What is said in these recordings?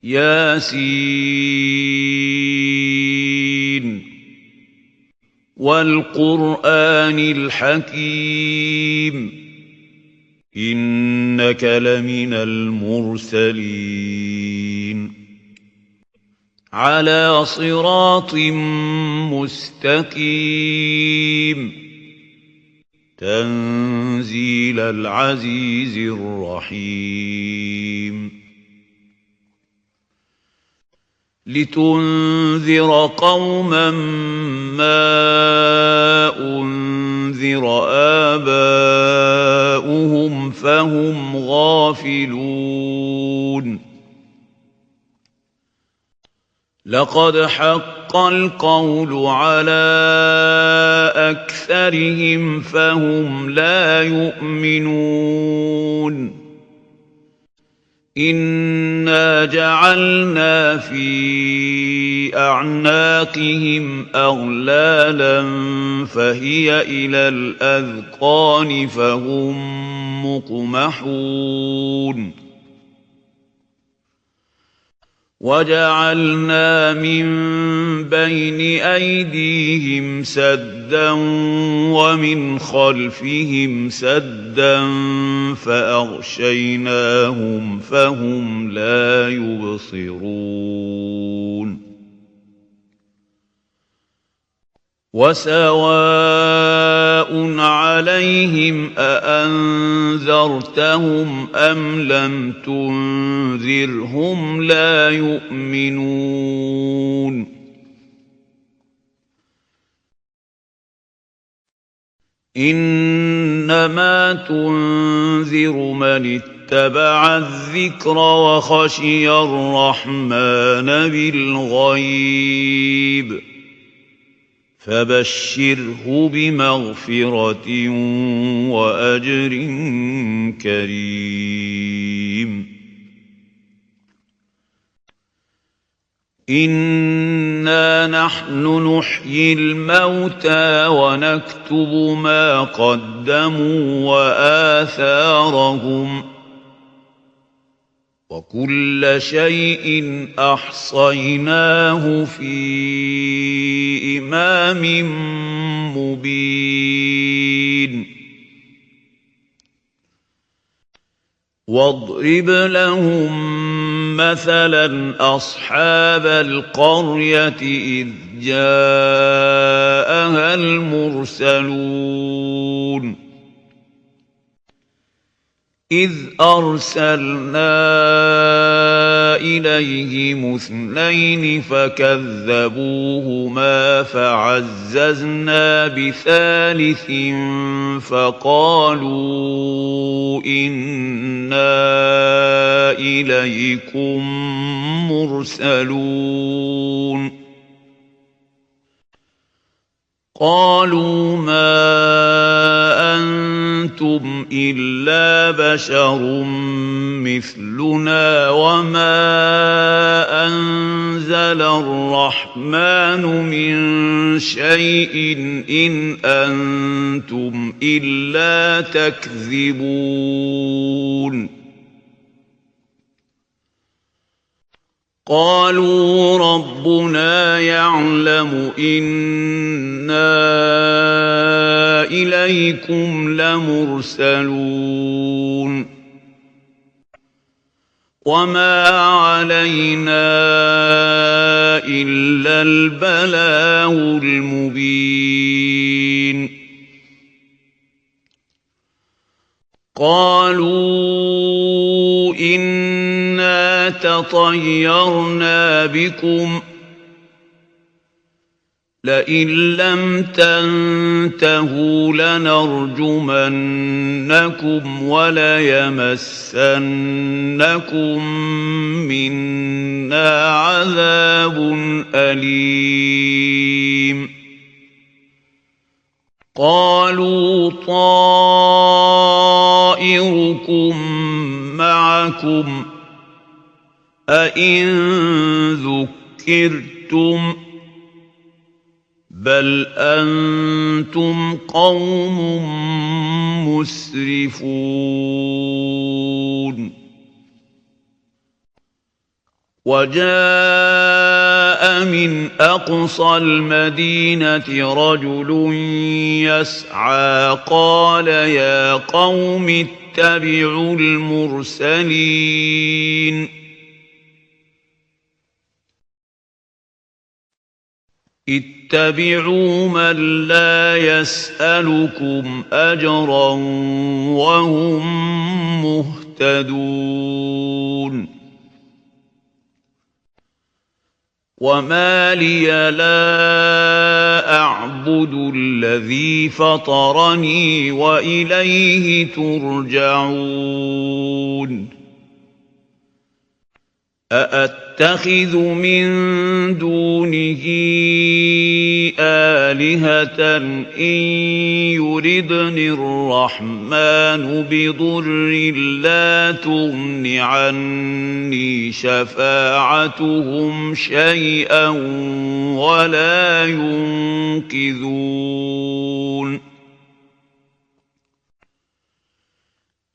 يس والقرآن الحكيم إنك لمن المرسلين على صراط مستقيم تنزيل العزيز الرحيم لتنذر قوما ما أنذر آباؤهم فهم غافلون لقد حق القول على أكثرهم فهم لا يؤمنون إنا جعلنا في أعناقهم أغلالا فهي إلى الأذقان فهم مقمحون وجعلنا من بين أيديهم سدا ومن خلفهم سدا فأغشيناهم فهم لا يبصرون وسواء عليهم أأنذرتهم أم لم تنذرهم لا يؤمنون إنما تنذر من اتبع الذكر وخشي الرحمن بالغيب فبشره بمغفرة وأجر كريم إنا نحن نحيي الموتى ونكتب ما قدموا وآثارهم وكل شيء أحصيناه في إمام مبين واضرب لهم مثلا أصحاب القرية إذ جاءها المرسلون إذ أرسلنا إليهم اثنين فكذبوهما فعززنا بثالث فقالوا إنا إليكم مرسلون قالوا ما أنتم إلا بشر مثلنا وما أنزل الرحمن من شيء إن أنتم إلا تكذبون قالوا ربنا يعلم إنا إليكم لمرسلون وما علينا إلا البلاغ المبين قالوا إنا تطيرنا بكم لئن لم تنتهوا لنرجمنكم وليمسنكم منا عذاب أليم قالوا طائركم معكم أئن ذكرتم بل أنتم قوم مسرفون وجاء من أقصى المدينة رجل يسعى قال يا قوم اتبعوا المرسلين اتبعوا من لا يسألكم أجرا وهم مهتدون وما لي لا أعبد الذي فطرني وإليه ترجعون أأتخذ من دونه آلهة إن يردني الرحمن بضر لا تغن عني شفاعتهم شيئا ولا ينقذون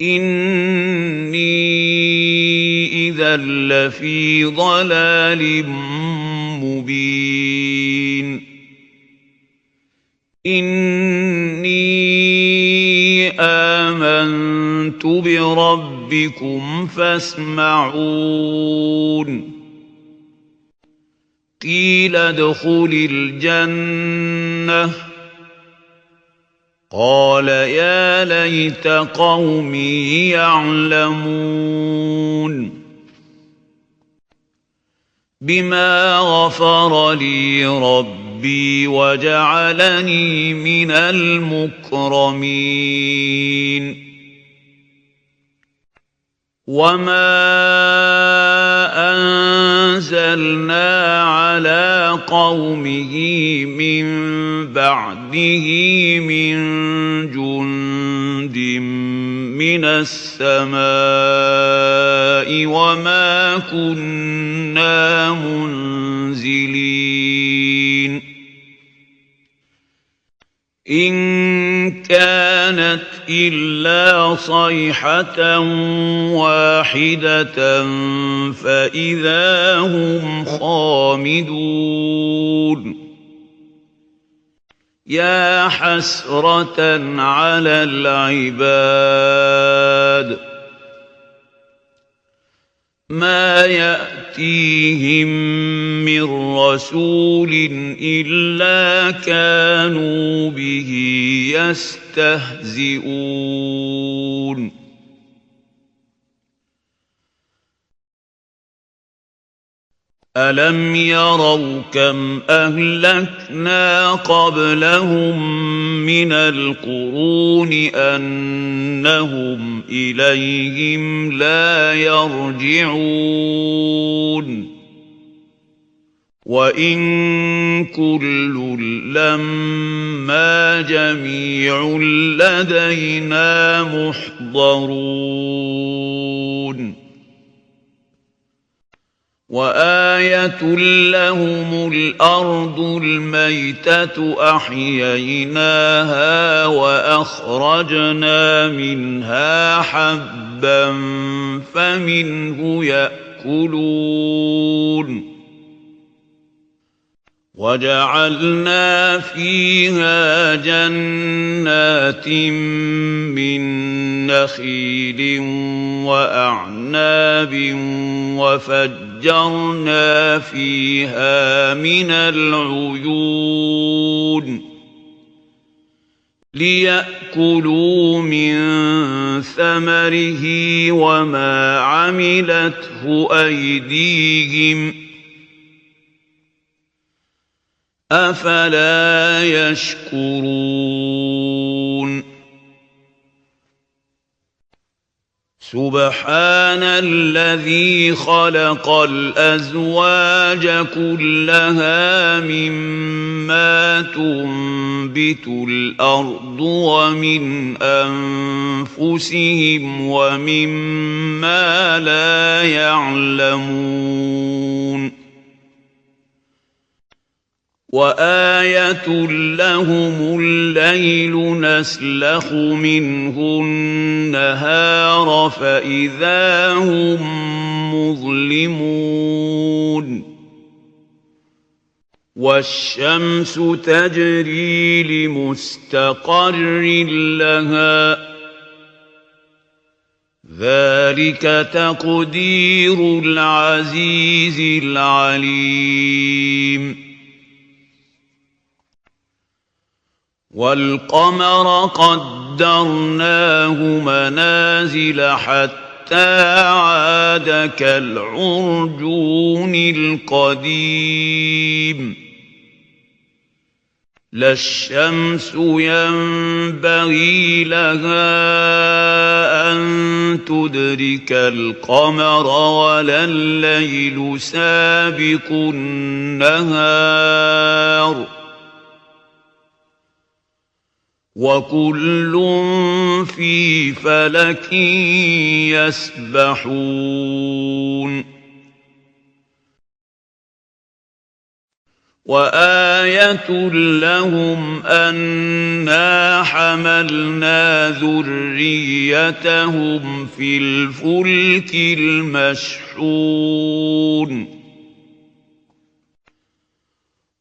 إني إذا لفي ضلال مبين إني آمنت بربكم فاسمعون قيل ادخل الجنة قال يا ليت قومي يعلمون بما غفر لي ربي وجعلني من المكرمين وما أنزلنا على قومه من بعده من جند من السماء وما كنا منزلين إن كانت إلا صيحة واحدة فإذا هم خامدون يا حسرة على العباد ما يأتيهم من رسول إلا كانوا به يستهزئون ألم يروا كم أهلكنا قبلهم من القرون أنهم إليهم لا يرجعون وإن كل لما جميع لدينا محضرون وآية لهم الأرض الميتة أحييناها وأخرجنا منها حبا فمنه يأكلون وجعلنا فيها جنات من نخيل وأعناب وفجرنا فيها من العيون ليأكلوا من ثمره وما عملته أيديهم أفلا يشكرون سبحان الذي خلق الأزواج كلها مما تنبت الأرض ومن أنفسهم ومما لا يعلمون وآية لهم الليل نسلخ منه النهار فإذا هم مظلمون والشمس تجري لمستقر لها ذلك تقدير العزيز العليم والقمر قدرناه منازل حتى عاد كالعرجون القديم لا الشمس ينبغي لها أن تدرك القمر ولا الليل سابق النهار وكل في فلك يسبحون وآية لهم أنا حملنا ذريتهم في الفلك المشحون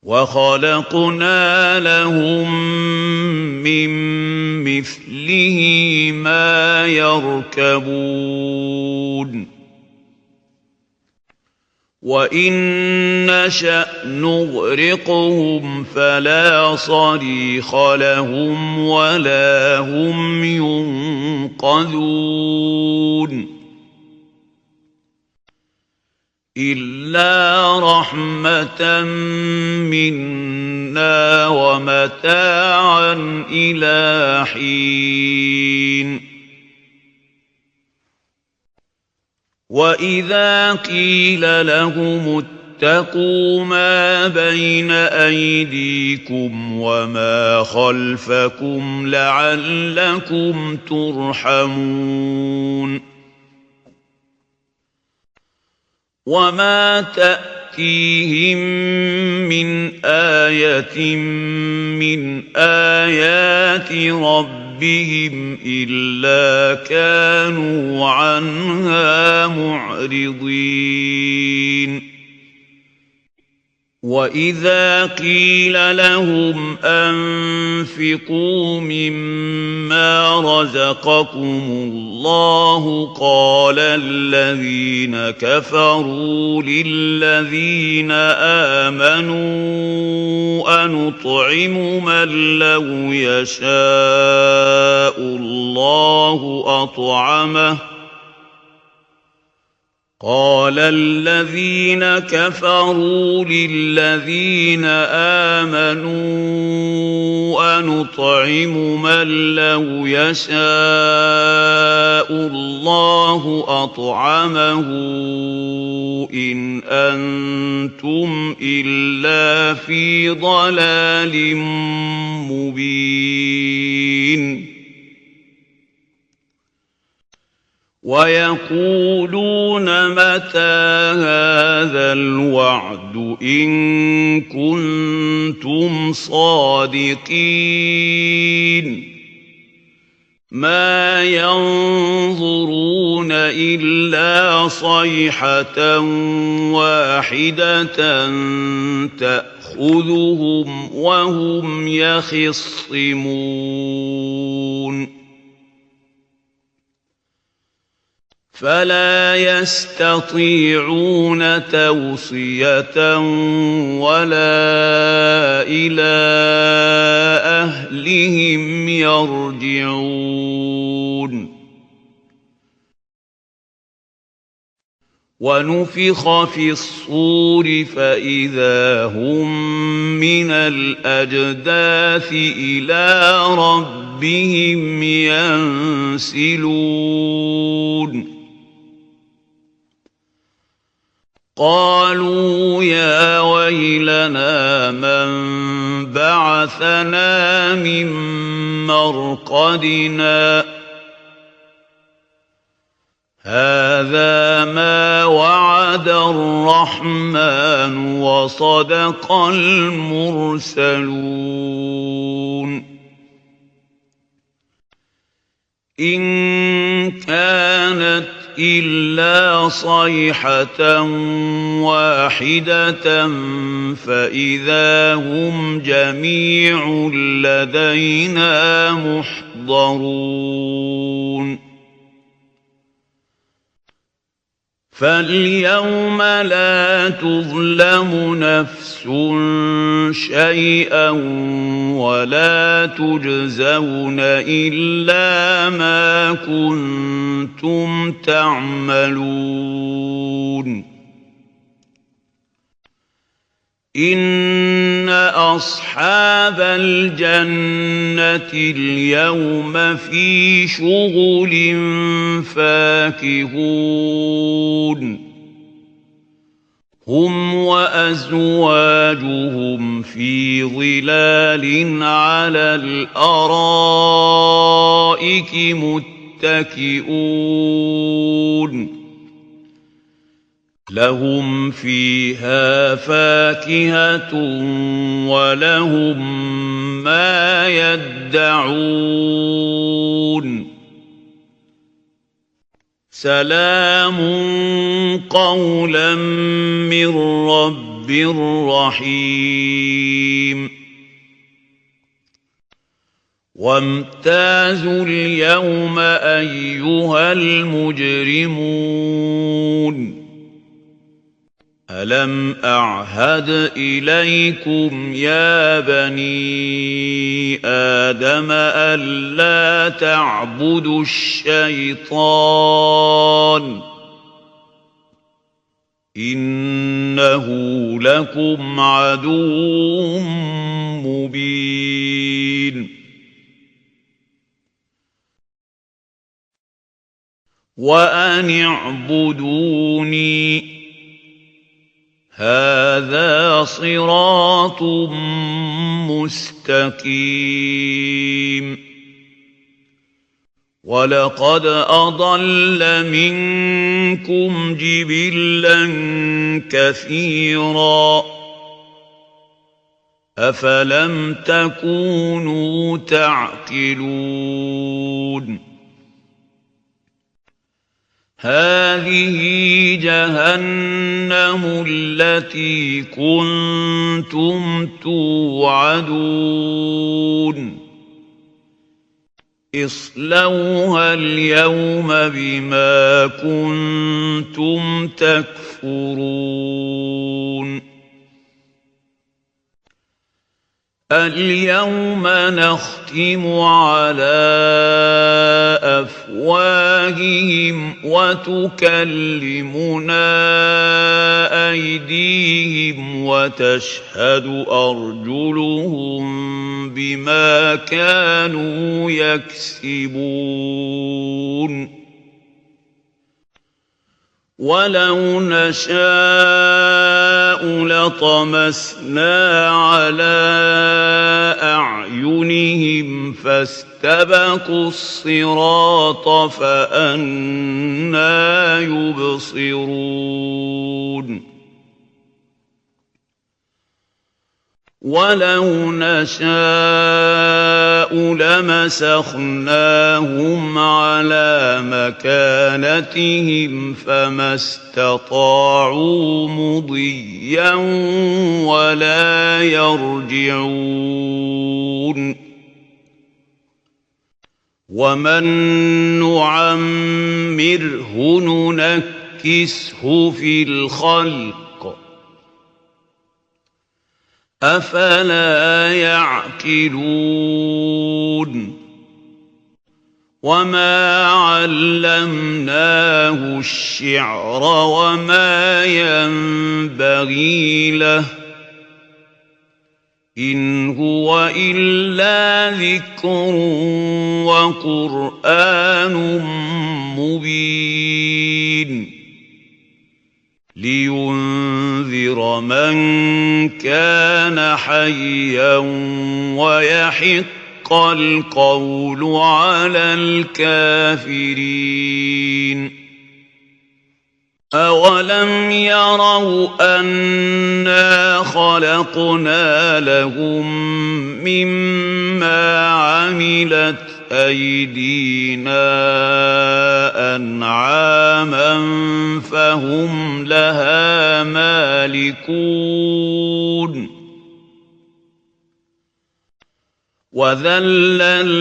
وخلقنا لهم من مثله ما يركبون وإن نشأ نغرقهم فلا صريخ لهم ولا هم ينقذون إلا رحمة منا ومتاعا إلى حين وإذا قيل لهم اتقوا ما بين أيديكم وما خلفكم لعلكم ترحمون وما تأتيهم من آية من آيات ربهم إلا كانوا عنها معرضين وإذا قيل لهم أنفقوا مما رزقكم الله قال الذين كفروا للذين آمنوا أنطعم من لو يشاء الله أطعمه قال الذين كفروا للذين آمنوا أنطعم من لو يشاء الله أطعمه إن أنتم إلا في ضلال مبين ويقولون متى هذا الوعد إن كنتم صادقين ما ينظرون إلا صيحة واحدة تأخذهم وهم يخصمون فلا يستطيعون توصية ولا إلى أهلهم يرجعون ونفخ في الصور فإذا هم من الأجداث إلى ربهم ينسلون قالوا يا ويلنا من بعثنا من مرقدنا هذا ما وعد الرحمن وصدق المرسلون إن كانت إلا صيحة واحدة فإذا هم جميع لدينا محضرون فاليوم لا تظلم نفس شيئا ولا تجزون إلا ما كنتم تعملون إن أصحاب الجنة اليوم في شغل فاكهون هم وأزواجهم في ظلال على الأرائك متكئون لهم فيها فاكهة ولهم ما يدعون سلام قولا من رب رحيم وامتازوا اليوم أيها المجرمون ألم أعهد إليكم يا بني آدم ألا تعبدوا الشيطان إنه لكم عدو مبين وأن اعبدوني هذا صراط مستقيم ولقد أضل منكم جبلا كثيرا أفلم تكونوا تعقلون هذه جهنم التي كنتم توعدون اصلوها اليوم بما كنتم تكفرون اليوم نختم على أفواههم وتكلمنا أيديهم وتشهد أرجلهم بما كانوا يكسبون ولو نشاء لطمسنا على أعينهم فاستبقوا الصراط فأنى يبصرون ولو نشاء لمسخناهم على مكانتهم فما استطاعوا مضيا ولا يرجعون ومن نعمره ننكسه في الخلق أفلا يعقلون وما علمناه الشعر وما ينبغي له إن هو إلا ذكر وقرآن مبين لينذر من كان حيا ويحق القول على الكافرين أولم يروا أنا خلقنا لهم مما عملت أيدينا أنعاما فهم لها مالكون وذللناها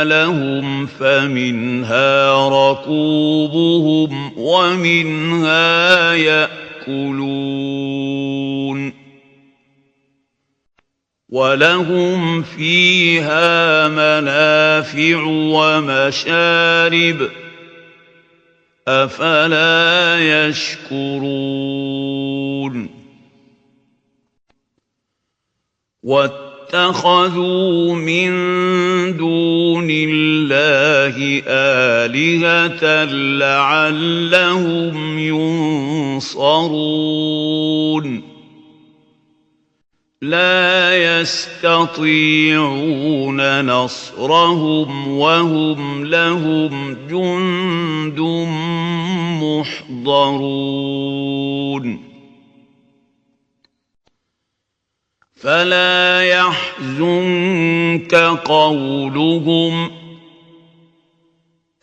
لهم فمنها ركوبهم ومنها يأكلون ولهم فيها منافع ومشارب أفلا يشكرون واتخذوا من دون الله آلهة لعلهم ينصرون لا يستطيعون نصرهم وهم لهم جند محضرون فلا يحزنك قولهم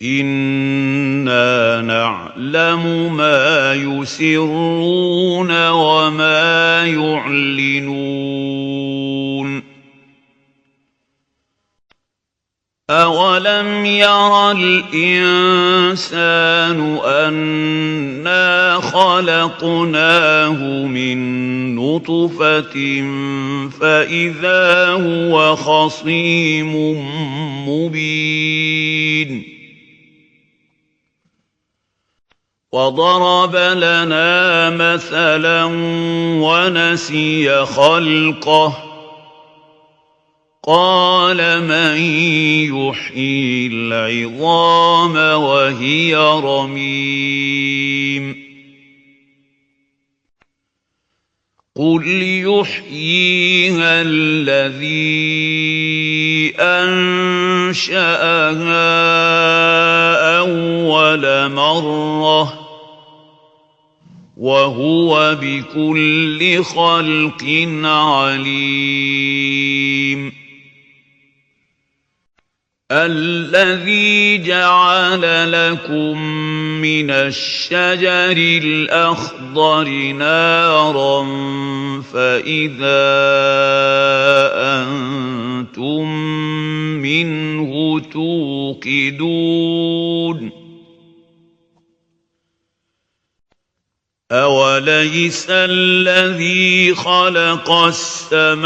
إنا نعلم ما يسرون وما يعلنون أولم ير الإنسان أنا خلقناه من نطفة فإذا هو خصيم مبين وضرب لنا مثلا ونسي خلقه قال من يحيي العظام وهي رميم قل يحييها الذي أنشأها أول مرة وهو بكل خلق عليم الذي جعل لكم من الشجر الأخضر نارا فإذا أنتم منه توقدون أوليس الذي خلق السماوات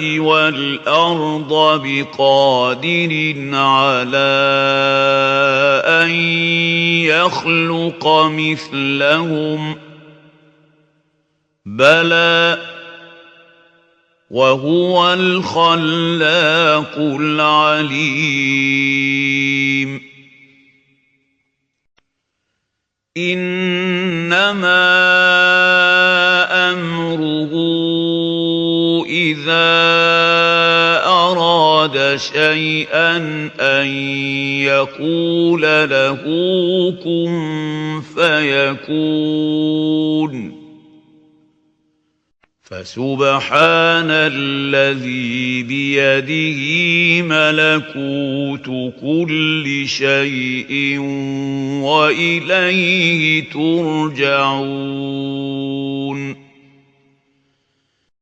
والأرض بقادر على أن يخلق مثلهم بلى وهو الخلاق العليم إنما أمره إذا أراد شيئا أن يقول له كن فيكون فسبحان الذي بيده ملكوت كل شيء وإليه ترجعون